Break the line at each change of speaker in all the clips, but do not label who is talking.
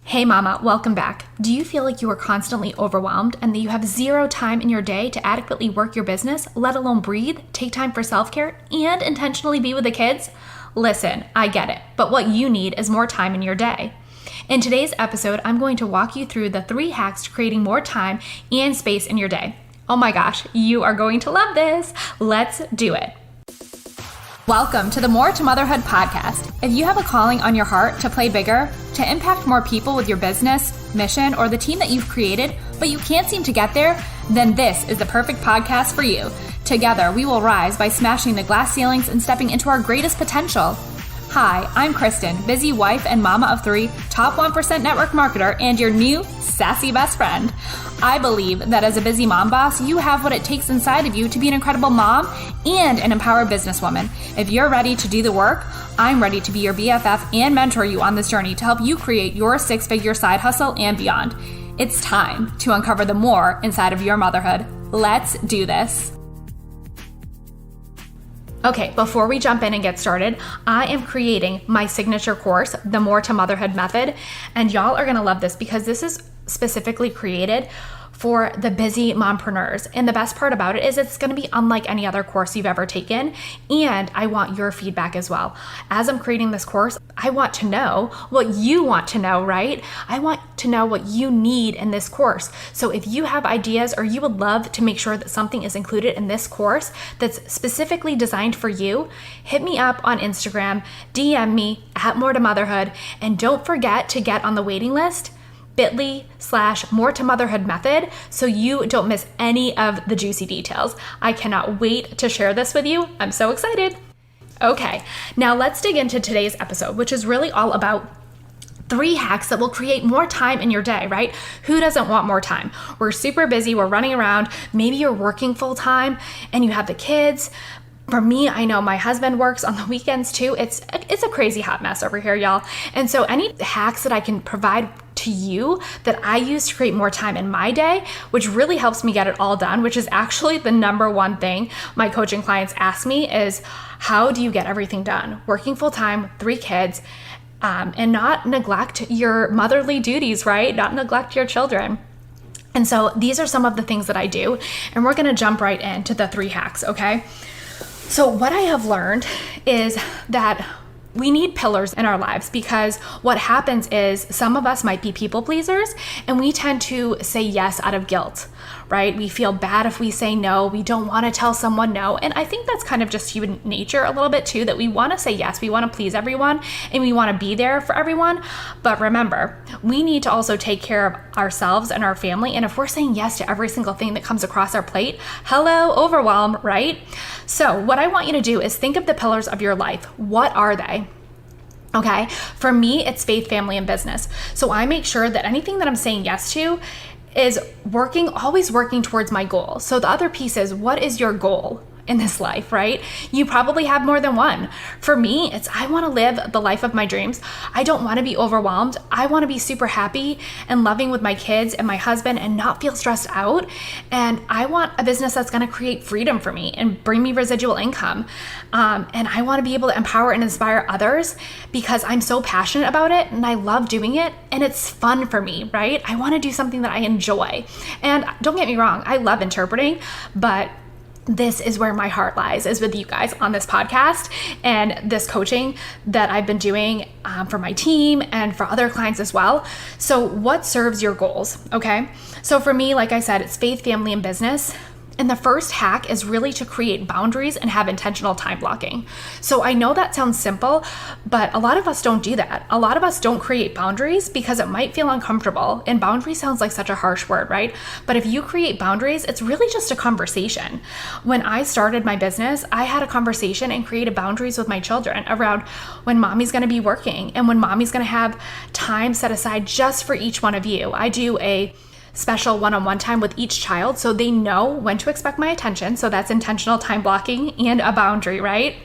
Hey mama, welcome back. Do you feel like you are constantly overwhelmed and that you have zero time in your day to adequately work your business, let alone breathe, take time for self-care, and intentionally be with the kids? Listen, I get it, but what you need is more time in your day. In today's episode, I'm going to walk you through the 3 hacks to creating more time and space in your day. Oh my gosh, you are going to love this. Let's do it. Welcome to the More to Motherhood podcast. If you have a calling on your heart to play bigger, to impact more people with your business, mission, or the team that you've created, but you can't seem to get there, then this is the perfect podcast for you. Together, we will rise by smashing the glass ceilings and stepping into our greatest potential. Hi, I'm KRYSTAN, busy wife and mama of 3, top 1% network marketer, and your new sassy best friend. I believe that as a busy mom boss, you have what it takes inside of you to be an incredible mom and an empowered businesswoman. If you're ready to do the work, I'm ready to be your BFF and mentor you on this journey to help you create your 6-figure side hustle and beyond. It's time to uncover the more inside of your motherhood. Let's do this. Okay, before we jump in and get started, I am creating my signature course, the More to Motherhood Method, and y'all are gonna love this because this is specifically created for the busy mompreneurs. And the best part about it is it's gonna be unlike any other course you've ever taken, and I want your feedback as well. As I'm creating this course, I want to know what you want to know, right? I want to know what you need in this course. So if you have ideas or you would love to make sure that something is included in this course that's specifically designed for you, hit me up on Instagram, DM me at More to Motherhood, and don't forget to get on the waiting list, bit.ly/More to Motherhood Method, so you don't miss any of the juicy details. I cannot wait to share this with you. I'm so excited. Okay, now let's dig into today's episode, which is really all about 3 hacks that will create more time in your day, right? Who doesn't want more time? We're super busy, we're running around. Maybe you're working full time and you have the kids. For me, I know my husband works on the weekends too. It's a crazy hot mess over here, y'all. And so any hacks that I can provide to you that I use to create more time in my day, which really helps me get it all done, which is actually the number one thing my coaching clients ask me is, how do you get everything done? Working full time, 3 kids, and not neglect your motherly duties, right? Not neglect your children. And so these are some of the things that I do, and we're gonna jump right into the 3 hacks, okay? So what I have learned is that we need pillars in our lives because what happens is some of us might be people pleasers and we tend to say yes out of guilt, right? We feel bad if we say no. We don't want to tell someone no. And I think that's kind of just human nature a little bit too, that we want to say yes, we want to please everyone and we want to be there for everyone. But remember, we need to also take care of ourselves and our family. And if we're saying yes to every single thing that comes across our plate, hello, overwhelm, right? So what I want you to do is think of the pillars of your life. What are they? Okay, for me, it's faith, family, and business. So I make sure that anything that I'm saying yes to is always working towards my goal. So the other piece is, what is your goal in this life, right? You probably have more than one. For me, it's I want to live the life of my dreams. I don't want to be overwhelmed. I want to be super happy and loving with my kids and my husband and not feel stressed out. And I want a business that's going to create freedom for me and bring me residual income. And I want to be able to empower and inspire others because I'm so passionate about it and I love doing it and it's fun for me, right? I want to do something that I enjoy. And don't get me wrong, I love interpreting, but this is where my heart lies, is with you guys on this podcast and this coaching that I've been doing for my team and for other clients as well. So what serves your goals, okay? So for me, like I said, it's faith, family, and business. And the first hack is really to create boundaries and have intentional time blocking. So I know that sounds simple, but a lot of us don't do that. A lot of us don't create boundaries because it might feel uncomfortable. And boundary sounds like such a harsh word, right? But if you create boundaries, it's really just a conversation. When I started my business, I had a conversation and created boundaries with my children around when mommy's gonna be working and when mommy's gonna have time set aside just for each one of you. I do a special one-on-one time with each child so they know when to expect my attention. So that's intentional time blocking and a boundary, right?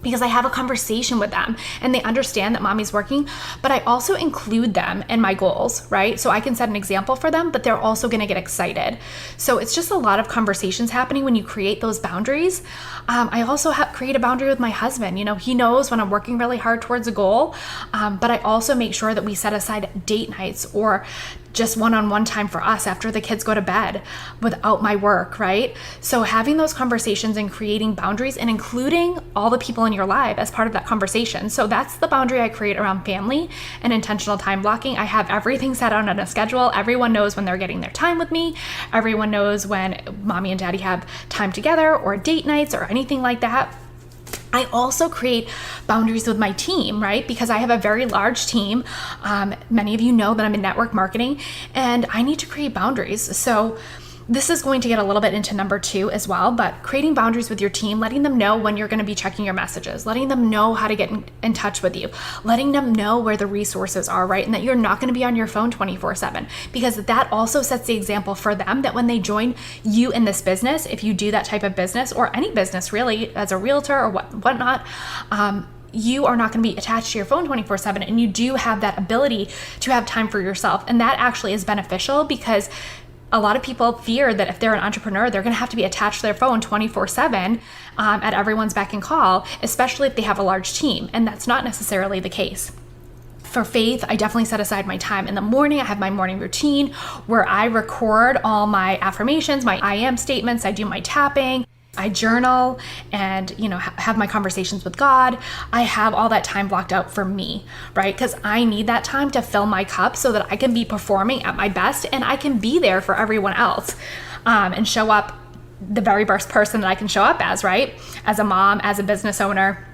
because I have a conversation with them and they understand that mommy's working, but I also include them in my goals, right? So I can set an example for them, but they're also going to get excited. So it's just a lot of conversations happening when you create those boundaries. I also create a boundary with my husband. He knows when I'm working really hard towards a goal, but I also make sure that we set aside date nights or just one-on-one time for us after the kids go to bed without my work, right? So having those conversations and creating boundaries and including all the people in your life as part of that conversation. So that's the boundary I create around family and intentional time blocking. I have everything set out on a schedule. Everyone knows when they're getting their time with me. Everyone knows when mommy and daddy have time together or date nights or anything like that. I also create boundaries with my team, right? Because I have a very large team. Many of you know that I'm in network marketing and I need to create boundaries. So this is going to get a little bit into number 2 as well, but creating boundaries with your team, letting them know when you're going to be checking your messages, letting them know how to get in touch with you, letting them know where the resources are, right? And that you're not going to be on your phone 24/7, because that also sets the example for them that when they join you in this business, if you do that type of business or any business really as a realtor or whatnot, you are not going to be attached to your phone 24/7, and you do have that ability to have time for yourself. And that actually is beneficial because a lot of people fear that if they're an entrepreneur, they're going to have to be attached to their phone 24/7 at everyone's beck and call, especially if they have a large team. And that's not necessarily the case. For faith, I definitely set aside my time in the morning. I have my morning routine where I record all my affirmations, my I am statements. I do my tapping. I journal and, have my conversations with God. I have all that time blocked out for me, right? Because I need that time to fill my cup so that I can be performing at my best and I can be there for everyone else and show up the very best person that I can show up as, right? As a mom, as a business owner,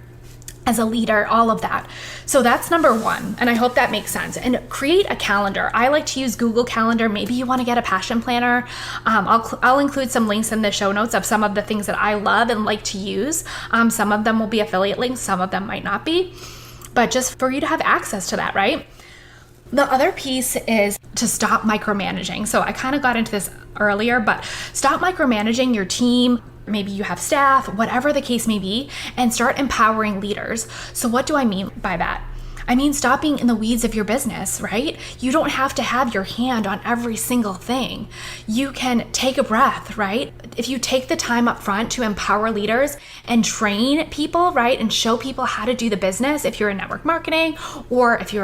as a leader, all of that. So that's number 1. And I hope that makes sense. And create a calendar. I like to use Google Calendar. Maybe you want to get a passion planner. I'll include some links in the show notes of some of the things that I love and like to use. Some of them will be affiliate links. Some of them might not be. But just for you to have access to that, right? The other piece is to stop micromanaging. So I kind of got into this earlier, but stop micromanaging your team. Maybe you have staff, whatever the case may be, and start empowering leaders. So what do I mean by that? I mean, stop being in the weeds of your business, right? You don't have to have your hand on every single thing. You can take a breath, right? If you take the time up front to empower leaders and train people, right? And show people how to do the business, if you're in network marketing or if you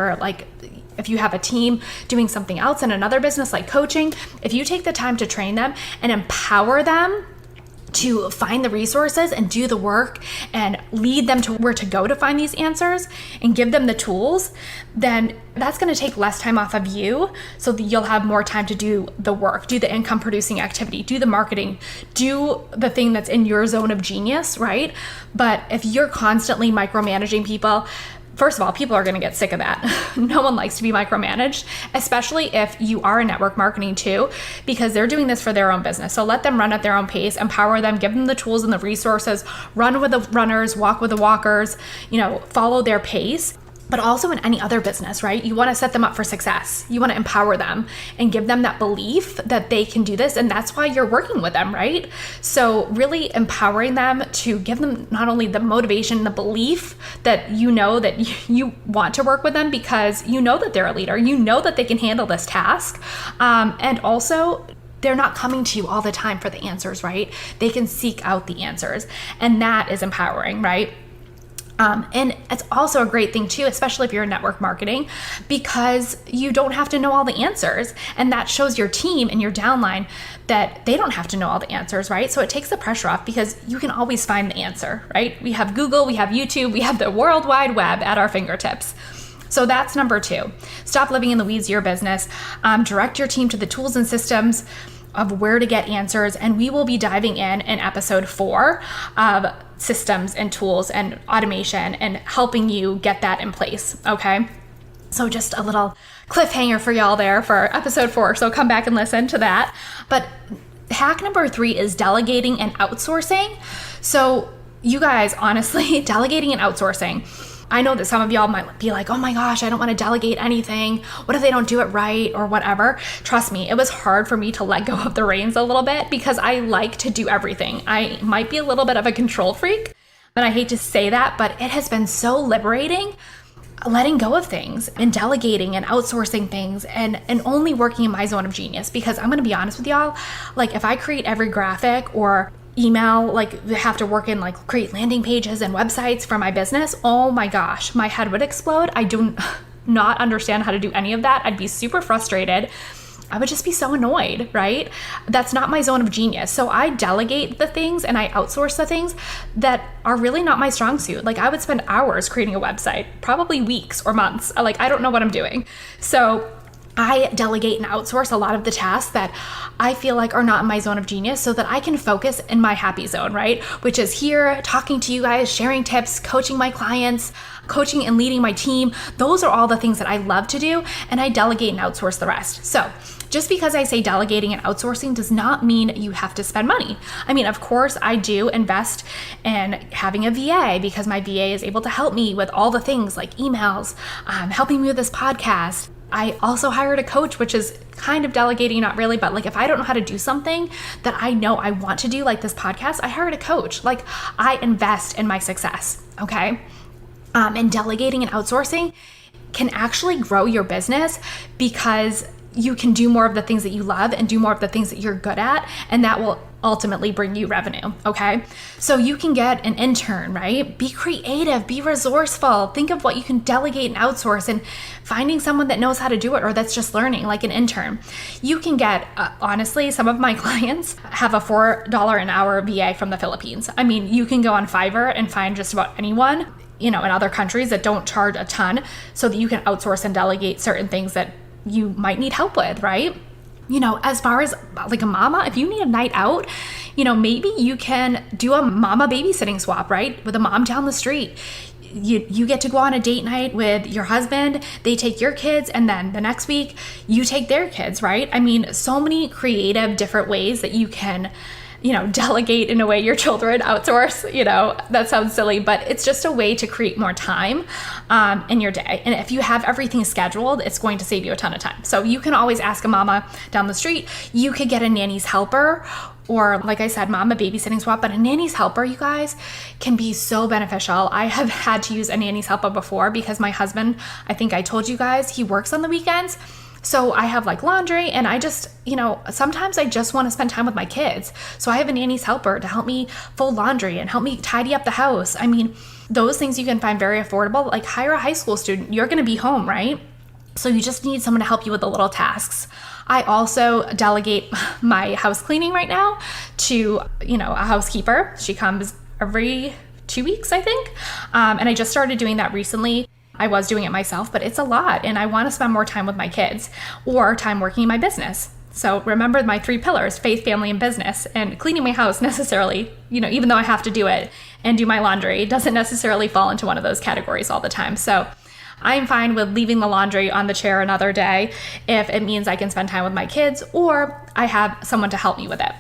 have a team doing something else in another business like coaching, if you take the time to train them and empower them to find the resources and do the work and lead them to where to go to find these answers and give them the tools, then that's going to take less time off of you so that you'll have more time to do the work, do the income producing activity, do the marketing, do the thing that's in your zone of genius, right? But if you're constantly micromanaging people, first of all, people are going to get sick of that. No one likes to be micromanaged, especially if you are in network marketing too, because they're doing this for their own business. So let them run at their own pace, empower them, give them the tools and the resources, run with the runners, walk with the walkers, follow their pace. But also in any other business, right? You want to set them up for success. You want to empower them and give them that belief that they can do this. And that's why you're working with them, right? So really empowering them to give them not only the motivation, the belief that you want to work with them because you know that they're a leader. You know that they can handle this task. And also, they're not coming to you all the time for the answers, right? They can seek out the answers. And that is empowering, right? And it's also a great thing too, especially if you're in network marketing, because you don't have to know all the answers. And that shows your team and your downline that they don't have to know all the answers, right? So it takes the pressure off because you can always find the answer, right? We have Google, we have YouTube, we have the World Wide Web at our fingertips. So that's number 2. Stop living in the weeds of your business. Direct your team to the tools and systems of where to get answers. And we will be diving in episode 4 of systems and tools and automation and helping you get that in place. Okay. So just a little cliffhanger for y'all there for episode 4. So come back and listen to that. But hack number 3 is delegating and outsourcing. So you guys, honestly, delegating and outsourcing. I know that some of y'all might be like, oh my gosh, I don't want to delegate anything. What if they don't do it right or whatever? Trust me, it was hard for me to let go of the reins a little bit because I like to do everything. I might be a little bit of a control freak. And I hate to say that, but it has been so liberating letting go of things and delegating and outsourcing things and only working in my zone of genius. Because I'm going to be honest with y'all, like if I create every graphic or email, like have to work in like create landing pages and websites for my business, oh my gosh, my head would explode. I do not understand how to do any of that. I'd be super frustrated. I would just be so annoyed, right? That's not my zone of genius. So I delegate the things and I outsource the things that are really not my strong suit. Like I would spend hours creating a website, probably weeks or months. Like I don't know what I'm doing. So I delegate and outsource a lot of the tasks that I feel like are not in my zone of genius so that I can focus in my happy zone, right? Which is here talking to you guys, sharing tips, coaching my clients, coaching and leading my team. Those are all the things that I love to do, and I delegate and outsource the rest. So just because I say delegating and outsourcing does not mean you have to spend money. I mean, of course, I do invest in having a VA because my VA is able to help me with all the things like emails, helping me with this podcast. I also hired a coach, which is kind of delegating, not really, but like if I don't know how to do something that I know I want to do, like this podcast, I hired a coach. Like I invest in my success, okay? And delegating and outsourcing can actually grow your business because you can do more of the things that you love and do more of the things that you're good at, and that will ultimately bring you revenue, okay? So you can get an intern, right? Be creative, be resourceful, think of what you can delegate and outsource and finding someone that knows how to do it or that's just learning, like an intern. You can get, honestly, some of my clients have a $4 an hour VA from the Philippines. I mean, you can go on Fiverr and find just about anyone, in other countries that don't charge a ton so that you can outsource and delegate certain things that you might need help with, right? As far as like a mama, if you need a night out, maybe you can do a mama babysitting swap, right? With a mom down the street. You get to go on a date night with your husband, they take your kids, and then the next week you take their kids, right? I mean, so many creative different ways that you can delegate in a way your children outsource, that sounds silly, but it's just a way to create more time in your day. And if you have everything scheduled, it's going to save you a ton of time. So you can always ask a mama down the street. You could get a nanny's helper, or like I said, mama babysitting swap, but a nanny's helper, you guys, can be so beneficial. I have had to use a nanny's helper before because my husband, I think I told you guys, he works on the weekends. So I have like laundry and I just, sometimes I just want to spend time with my kids. So I have a nanny's helper to help me fold laundry and help me tidy up the house. I mean, those things you can find very affordable. Like hire a high school student. You're going to be home, right? So you just need someone to help you with the little tasks. I also delegate my house cleaning right now to, a housekeeper. She comes every 2 weeks, I think. And I just started doing that recently. I was doing it myself, but it's a lot and I want to spend more time with my kids or time working in my business. So remember my 3 pillars: faith, family, and business. And cleaning my house necessarily, even though I have to do it and do my laundry, it doesn't necessarily fall into one of those categories all the time. So I'm fine with leaving the laundry on the chair another day if it means I can spend time with my kids or I have someone to help me with it.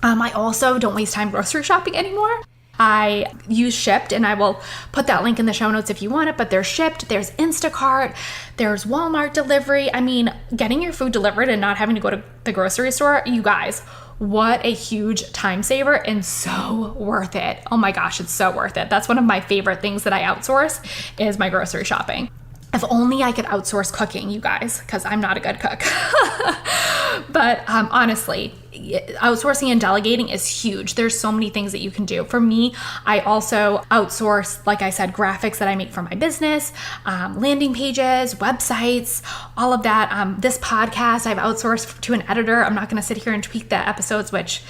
I also don't waste time grocery shopping anymore. I use Shipt, and I will put that link in the show notes if you want it, but there's Shipt, there's Instacart, there's Walmart delivery. I mean, getting your food delivered and not having to go to the grocery store, you guys, what a huge time saver and so worth it. Oh my gosh, it's so worth it. That's one of my favorite things that I outsource is my grocery shopping. If only I could outsource cooking, you guys, because I'm not a good cook. But honestly, outsourcing and delegating is huge. There's so many things that you can do. For me, I also outsource, like I said, graphics that I make for my business, landing pages, websites, all of that. This podcast I've outsourced to an editor. I'm not going to sit here and tweak the episodes, which,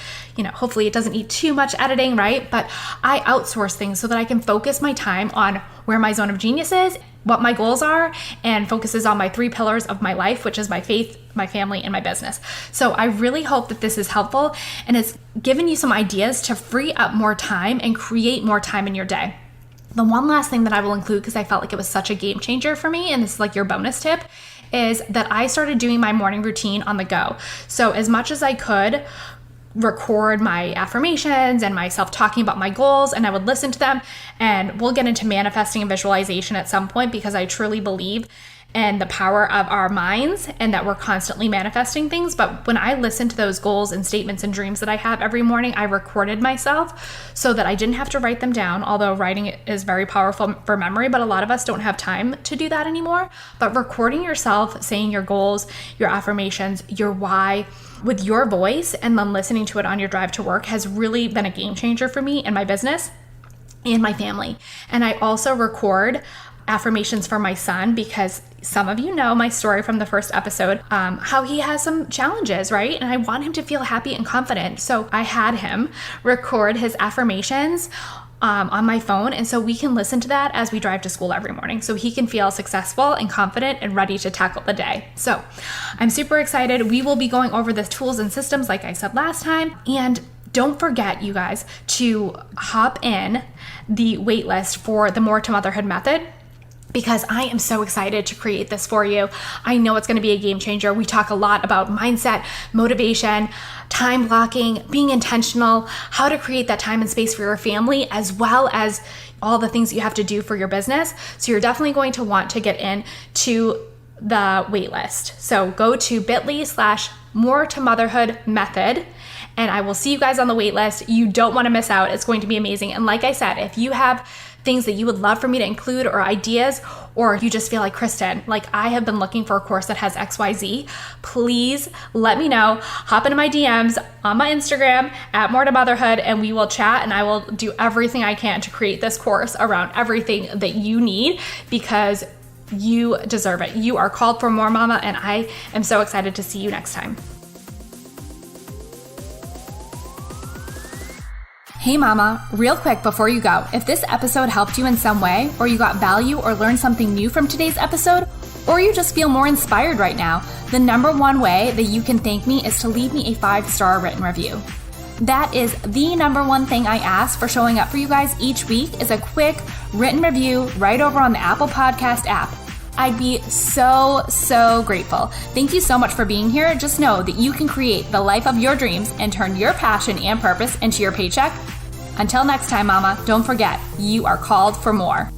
hopefully it doesn't need too much editing, right? But I outsource things so that I can focus my time on where my zone of genius is, what my goals are, and focuses on my 3 pillars of my life, which is my faith, my family, and my business. So I really hope that this is helpful and it's given you some ideas to free up more time and create more time in your day. The one last thing that I will include, because I felt like it was such a game changer for me, and this is like your bonus tip, is that I started doing my morning routine on the go. So as much as I could, record my affirmations and myself talking about my goals, and I would listen to them. And we'll get into manifesting and visualization at some point because I truly believe and the power of our minds and that we're constantly manifesting things. But when I listen to those goals and statements and dreams that I have every morning, I recorded myself so that I didn't have to write them down, although writing it is very powerful for memory, but a lot of us don't have time to do that anymore. But recording yourself saying your goals, your affirmations, your why with your voice, and then listening to it on your drive to work has really been a game changer for me in my business and my family. And I also record affirmations for my son because some of you know my story from the first episode, how he has some challenges, right? And I want him to feel happy and confident. So I had him record his affirmations on my phone. And so we can listen to that as we drive to school every morning so he can feel successful and confident and ready to tackle the day. So I'm super excited. We will be going over the tools and systems like I said last time. And don't forget, you guys, to hop in the waitlist for the More to Motherhood method, because I am so excited to create this for you. I know it's going to be a game changer. We talk a lot about mindset, motivation, time blocking, being intentional, how to create that time and space for your family, as well as all the things you have to do for your business. So you're definitely going to want to get into the waitlist. So go to bit.ly/more to motherhood method. And I will see you guys on the wait list. You don't want to miss out. It's going to be amazing. And like I said, if you have things that you would love for me to include or ideas, or you just feel like, Kristen, like I have been looking for a course that has XYZ, please let me know. Hop into my DMs on my Instagram at More to Motherhood, and we will chat, and I will do everything I can to create this course around everything that you need, because you deserve it. You are called for more, mama, and I am so excited to see you next time. Hey mama, real quick before you go, if this episode helped you in some way, or you got value or learned something new from today's episode, or you just feel more inspired right now, the number one way that you can thank me is to leave me a 5-star written review. That is the number one thing I ask for showing up for you guys each week, is a quick written review right over on the Apple Podcast app. I'd be so grateful. Thank you so much for being here. Just know that you can create the life of your dreams and turn your passion and purpose into your paycheck. Until next time, mama, don't forget, you are called for more.